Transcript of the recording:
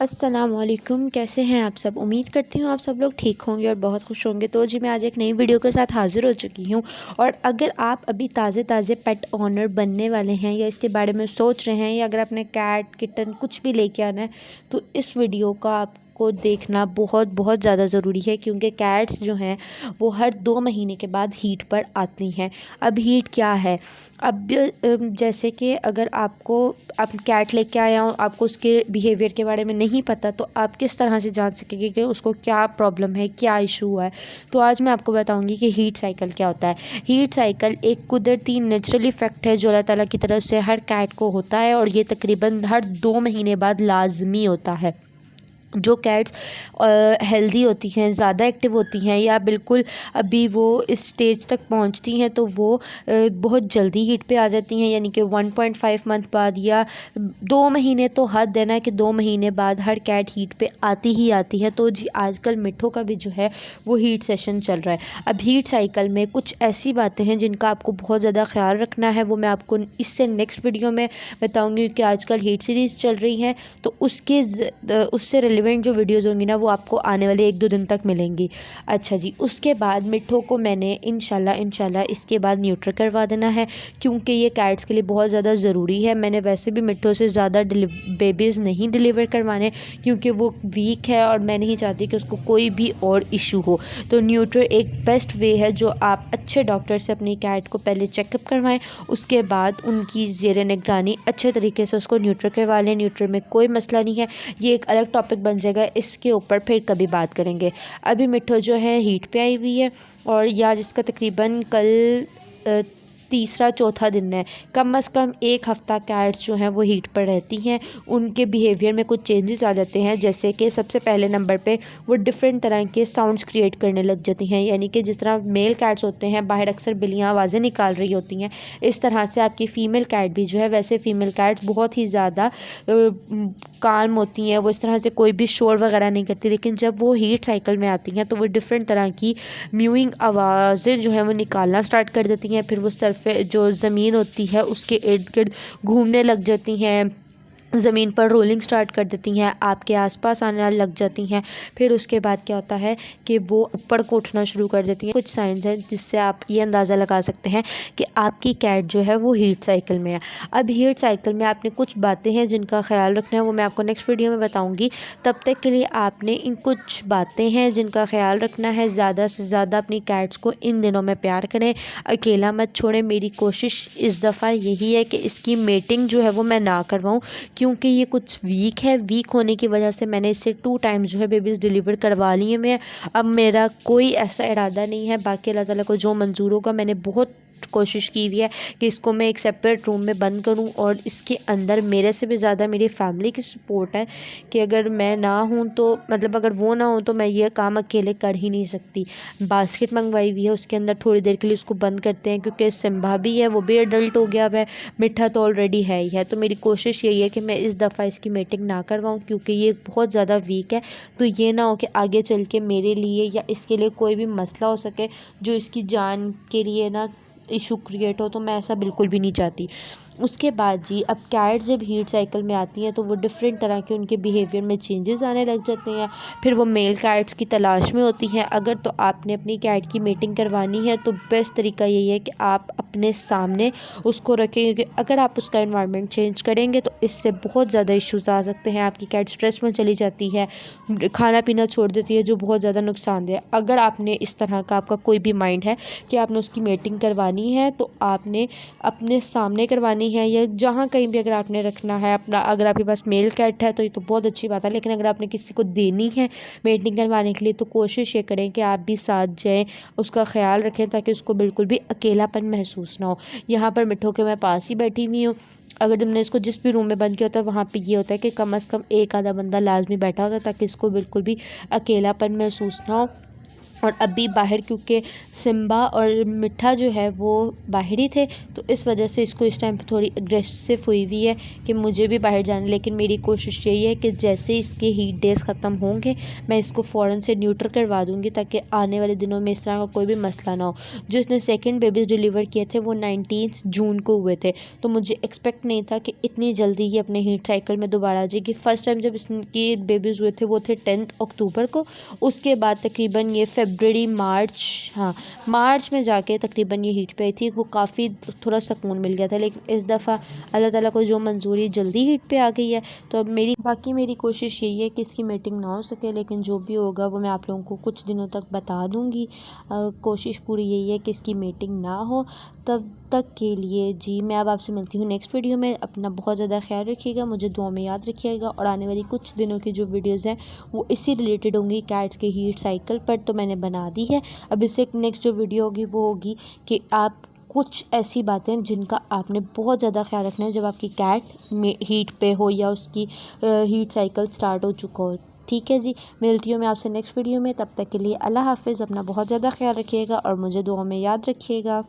अस्सलाम वालेकुम। कैसे हैं आप सब? उम्मीद करती हूँ आप सब लोग ठीक होंगे और बहुत खुश होंगे। तो जी मैं आज एक नई वीडियो के साथ हाज़िर हो चुकी हूँ। और अगर आप अभी ताज़े पेट ऑनर बनने वाले हैं या इसके बारे में सोच रहे हैं, या अगर आपने कैट किटन कुछ भी लेके आना है, तो इस वीडियो का आपको देखना बहुत बहुत ज़्यादा ज़रूरी है, क्योंकि कैट्स जो हैं वो हर 2 महीने के बाद हीट पर आती हैं। अब हीट क्या है? अब जैसे कि अगर आप कैट लेके आया हो, आपको उसके बिहेवियर के बारे में नहीं पता, तो आप किस तरह से जान सकेंगे कि उसको क्या प्रॉब्लम है, क्या इशू हुआ है। तो आज मैं आपको बताऊंगी कि हीट साइकिल क्या होता है। हीट साइकिल एक कुदरती नेचुरल इफ़ेक्ट है जो अल्लाह ताला की तरफ से हर कैट को होता है, और ये तकरीबन हर 2 महीने बाद लाजमी होता है। जो कैट्स हेल्दी होती हैं, ज़्यादा एक्टिव होती हैं, या बिल्कुल अभी वो इस स्टेज तक पहुंचती हैं, तो वो बहुत जल्दी हीट पे आ जाती हैं, यानी कि 1.5 मंथ बाद, या 2 महीने तो हद देना है कि 2 महीने बाद हर कैट हीट पे आती ही आती है। तो जी आजकल मिठों का भी जो है वो हीट सेशन चल रहा है। अब हीट साइकिल में कुछ ऐसी बातें हैं जिनका आपको बहुत ज़्यादा ख्याल रखना है, वो मैं आपको इससे नेक्स्ट वीडियो में बताऊँगी। कि आजकल हीट सीरीज़ चल रही हैं, तो उससे रिलेवेंट जो वीडियोस होंगी ना, वो आपको आने वाले 1-2 दिन तक मिलेंगी। अच्छा जी, उसके बाद मिठों को मैंने इंशाल्लाह इसके बाद न्यूट्र करवा देना है, क्योंकि ये कैट्स के लिए बहुत ज़्यादा ज़रूरी है। मैंने वैसे भी मिठों से ज़्यादा बेबीज़ नहीं डिलीवर करवाने, क्योंकि वो वीक है और मैं नहीं चाहती कि उसको कोई भी और इशू हो। तो न्यूट्र एक बेस्ट वे है, जो आप अच्छे डॉक्टर से अपनी कैट को पहले चेकअप करवाएं, उसके बाद उनकी ज़ेरे निगरानी अच्छे तरीके से उसको न्यूट्र करवा लें। न्यूट्र में कोई मसला नहीं है, ये एक अलग टॉपिक बन जाएगा, इसके ऊपर फिर कभी बात करेंगे। अभी मिठो जो है हीट पे आई हुई है, और या जिसका तकरीबन कल तीसरा चौथा दिन है। कम से कम 1 हफ़्ता कैट्स जो हैं वो हीट पर रहती हैं। उनके बिहेवियर में कुछ चेंजेस आ जाते हैं, जैसे कि सबसे पहले नंबर पे वो डिफरेंट तरह के साउंड्स क्रिएट करने लग जाती हैं। यानी कि जिस तरह मेल कैट्स होते हैं, बाहर अक्सर बिल्लियाँ आवाज़ें निकाल रही होती हैं, इस तरह से आपकी फ़ीमेल कैट भी जो है, वैसे फ़ीमेल कैट्स बहुत ही ज़्यादा काम होती हैं, वो इस तरह से कोई भी शोर वगैरह नहीं करती। लेकिन जब वो हीट साइकिल में आती हैं, तो वो डिफरेंट तरह की म्यूइंग आवाज़ें जो हैं वो निकालना स्टार्ट कर देती हैं। फिर वो सरफे जो ज़मीन होती है उसके इर्द गिर्द घूमने लग जाती हैं, ज़मीन पर रोलिंग स्टार्ट कर देती हैं, आपके आसपास आने लग जाती हैं। फिर उसके बाद क्या होता है कि वो ऊपर को उठना शुरू कर देती हैं। कुछ साइंस हैं जिससे आप ये अंदाज़ा लगा सकते हैं कि आपकी कैट जो है वो हीट साइकिल में है। अब हीट साइकिल में आपने कुछ बातें हैं जिनका ख्याल रखना है, वो मैं आपको नेक्स्ट वीडियो में बताऊँगी। तब तक के लिए आपने इन कुछ बातें हैं जिनका ख्याल रखना है। ज़्यादा से ज़्यादा अपनी कैट्स को इन दिनों में प्यार करें, अकेला मत छोड़ें। मेरी कोशिश इस दफ़ा यही है कि इसकी मेटिंग जो है वो मैं ना करवाऊँ, क्योंकि ये कुछ वीक है। वीक होने की वजह से मैंने इससे 2 टाइम्स जो है बेबीज़ डिलीवर करवा लिए मैं। अब मेरा कोई ऐसा इरादा नहीं है, बाकी अल्लाह ताला को जो मंजूर होगा। मैंने बहुत कोशिश की हुई है कि इसको मैं एक सेपरेट रूम में बंद करूं, और इसके अंदर मेरे से भी ज़्यादा मेरी फैमिली की सपोर्ट है, कि अगर मैं ना हूं तो मतलब अगर वो ना हो तो मैं ये काम अकेले कर ही नहीं सकती। बास्केट मंगवाई हुई है, उसके अंदर थोड़ी देर के लिए उसको बंद करते हैं, क्योंकि सिम्बा भी है, वो भी एडल्ट हो गया हुआ है, मिठा तो ऑलरेडी है ही है। तो मेरी कोशिश यही है कि मैं इस दफ़ा इसकी मेटिंग ना करवाऊँ, क्योंकि ये बहुत ज़्यादा वीक है। तो ये ना हो कि आगे चल के मेरे लिए या इसके लिए कोई भी मसला हो सके, जो इसकी जान के लिए ना इशू क्रिएट हो, तो मैं ऐसा बिल्कुल भी नहीं चाहती। उसके बाद जी, अब कैट जब हीट साइकिल में आती हैं, तो वो डिफरेंट तरह के उनके बिहेवियर में चेंजेस आने लग जाते हैं। फिर वो मेल कैट्स की तलाश में होती हैं। अगर तो आपने अपनी कैट की मीटिंग करवानी है, तो बेस्ट तरीका यही है कि आप अपने सामने उसको रखें, क्योंकि अगर आप उसका एनवायरनमेंट चेंज करेंगे तो इससे बहुत ज़्यादा इश्यूज़ आ सकते हैं। आपकी कैट स्ट्रेस में चली जाती है, खाना पीना छोड़ देती है, जो बहुत ज़्यादा नुकसानदेह है। अगर आपने इस तरह का आपका कोई भी माइंड है कि आपने उसकी मीटिंग करवानी है, तो आपने अपने सामने करवानी है, या जहाँ कहीं भी अगर आपने रखना है अपना। अगर आपके पास मेल कैट है तो ये तो बहुत अच्छी बात है, लेकिन अगर आपने किसी को देनी है मीटिंग करवाने के लिए, तो कोशिश ये करें कि आप भी साथ जाएं, उसका ख्याल रखें, ताकि उसको बिल्कुल भी अकेलापन महसूस ना हो। यहाँ पर मिठो के मैं पास ही बैठी हुई हूँ। अगर तुमने इसको जिस भी रूम में बंद किया होता है, वहाँ पे ये होता है कि कम से कम एक आधा बंदा लाजमी बैठा होता है, ताकि इसको बिल्कुल भी अकेलापन महसूस ना हो। और अभी बाहर क्योंकि सिम्बा और मिठा जो है वो बाहर ही थे, तो इस वजह से इसको इस टाइम पे थोड़ी अग्रेसिव हुई हुई है कि मुझे भी बाहर जाना। लेकिन मेरी कोशिश यही है कि जैसे इसके हीट डेज़ ख़त्म होंगे मैं इसको फ़ौरन से न्यूट्र करवा दूँगी, ताकि आने वाले दिनों में इस तरह का कोई भी मसला ना हो। जो इसने सेकेंड बेबीज़ डिलीवर किए थे वो 19 जून को हुए थे, तो मुझे एक्सपेक्ट नहीं था कि इतनी जल्दी ही अपने हीट साइकिल में दोबारा आ जाएगी। फ़र्स्ट टाइम जब इसकी बेबीज़ हुए थे वो थे 10 अक्टूबर को। उसके बाद तकरीबन ये फरवरी मार्च, हाँ मार्च में जाके तकरीबन ये हीट पे आई थी। वो काफ़ी थोड़ा सुकून मिल गया था, लेकिन इस दफ़ा अल्लाह ताला को जो मंजूरी जल्दी हीट पे आ गई है। तो अब मेरी कोशिश यही है कि इसकी मीटिंग ना हो सके, लेकिन जो भी होगा वो मैं आप लोगों को कुछ दिनों तक बता दूँगी। कोशिश पूरी यही है कि इसकी मीटिंग ना हो। तब तक के लिए जी मैं अब आपसे मिलती हूँ नेक्स्ट वीडियो में। अपना बहुत ज़्यादा ख्याल रखिएगा, मुझे दुआ में याद रखिएगा। और आने वाली कुछ दिनों की जो वीडियोज़ हैं वो इसी रिलेटेड होंगी, कैट्स के हीट साइकिल पर तो मैंने बना दी है। अब इससे नेक्स्ट जो वीडियो होगी वो होगी कि आप कुछ ऐसी बातें जिनका आपने बहुत ज़्यादा ख्याल रखना है जब आपकी कैट में हीट पे हो या उसकी हीट साइकिल स्टार्ट हो चुका हो। ठीक है जी, मिलती हूँ मैं आपसे नेक्स्ट वीडियो में। तब तक के लिए अल्लाह हाफ़िज़। अपना बहुत ज़्यादा ख्याल रखिएगा और मुझे दुआ में याद रखिएगा।